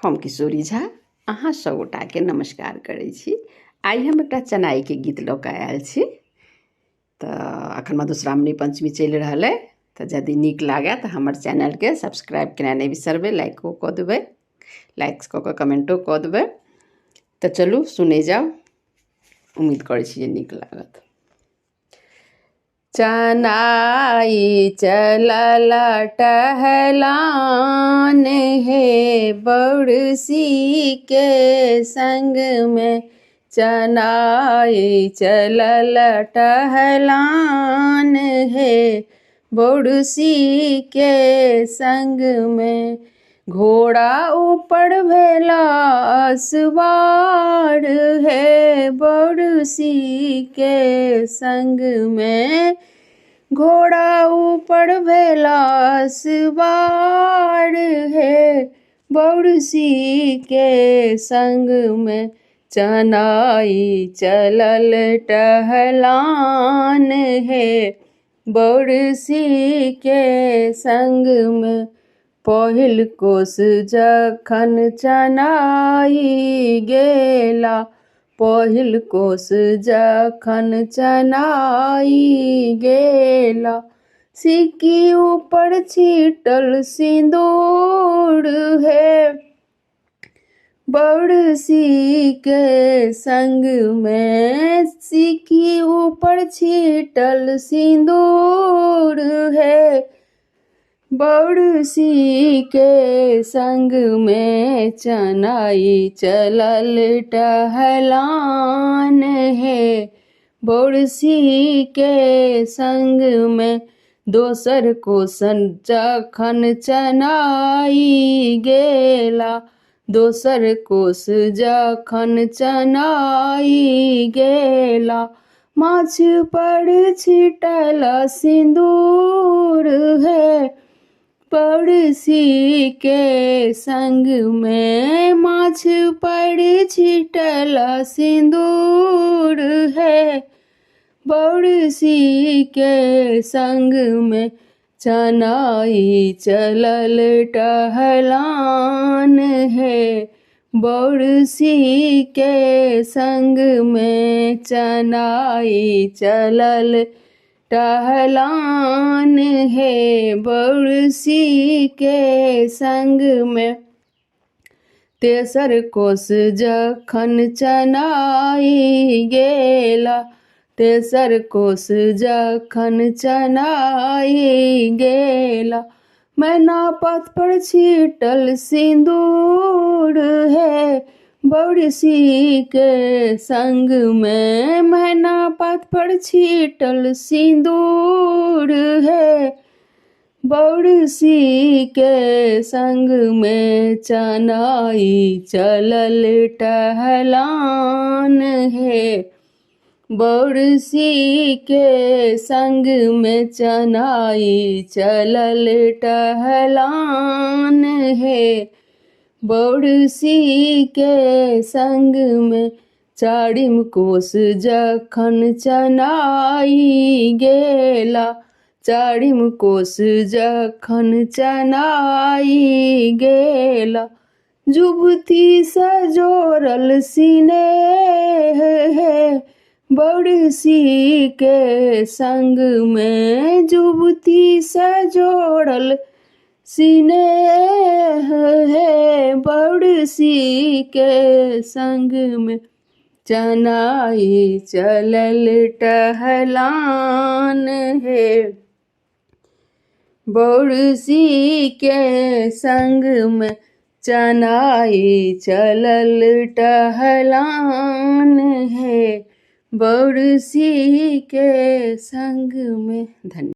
हम किशोरी झा अहाँ सब गोटाके नमस्कार करै छी। आइ हम एकटा चनाइके गीत लऽ कऽ आयल छी। तऽ एखन मधुश्रावणी पंचमी चलि रहल अइ, तऽ यदि नीक लागै तऽ हमर चैनलके सब्सक्राइब केनाइ नहि बिसरबै, लाइको कऽ देबै, लाइक कऽ कऽ कमेंटो कऽ देबै। तऽ चलू सुनै जाउ, उम्मीद करै छी जे नीक लागत। चनाई चलल टहलान हे बड़सी के संग में, चनाई चलल टहलान हे बड़सी के संग में। घोड़ा ऊपर भेला सवार है बड़सी के संग में, घोड़ा ऊपर भेला सवार है बड़सी के संग में। चनाई चलल टहलान है बड़सी के संग में। पहिल कोस जखन चनाई गेला, पहिल कोस जखन चनाई गेला, सिक्की ऊपर छिटल सिंदूर है बड़सी के संग में। सिक्की ऊपर छिटल सिंदूर है बड़सी के संग में। चनाई चलल टहलान है बड़सी के संग में। दोसर कोसन जखन चनाई गेला, दोसर कोस जखन चनाई गेला, माछ पर छिटल सिंदूर है बड़सी के संग में। माछ पर छिटल सिंदूर है बड़सी के संग में। चनाई चलल टहलान है बड़सी के संग में। चनाई चलल टहलान है बड़सी के संग में। तेसर कोस जखन चनाई गेला, तेसर कोस जखन चनाई गेला, मैना पथ पर छिटल सिंदूर है बड़सी के संग में। मैना पथ पर छिटल सिंदूर है बड़सी के संग में। चनाई चलल टहलान है बड़सी के संग में। चनाई चलल टहलान है बड़सी के संग में। चारिम कोस जखन चनाई गेला, चारिम कोस जखन चनाई गेला, जुबती सजोरल सिनेह है बड़सी के संग में। जुबती सजोरल सिनेह है बड़सी के संग में। चनाई चलल टहलान है बड़सी के संग में। चनाई चलल टहलान है बड़सी के संग में। धन्यवाद।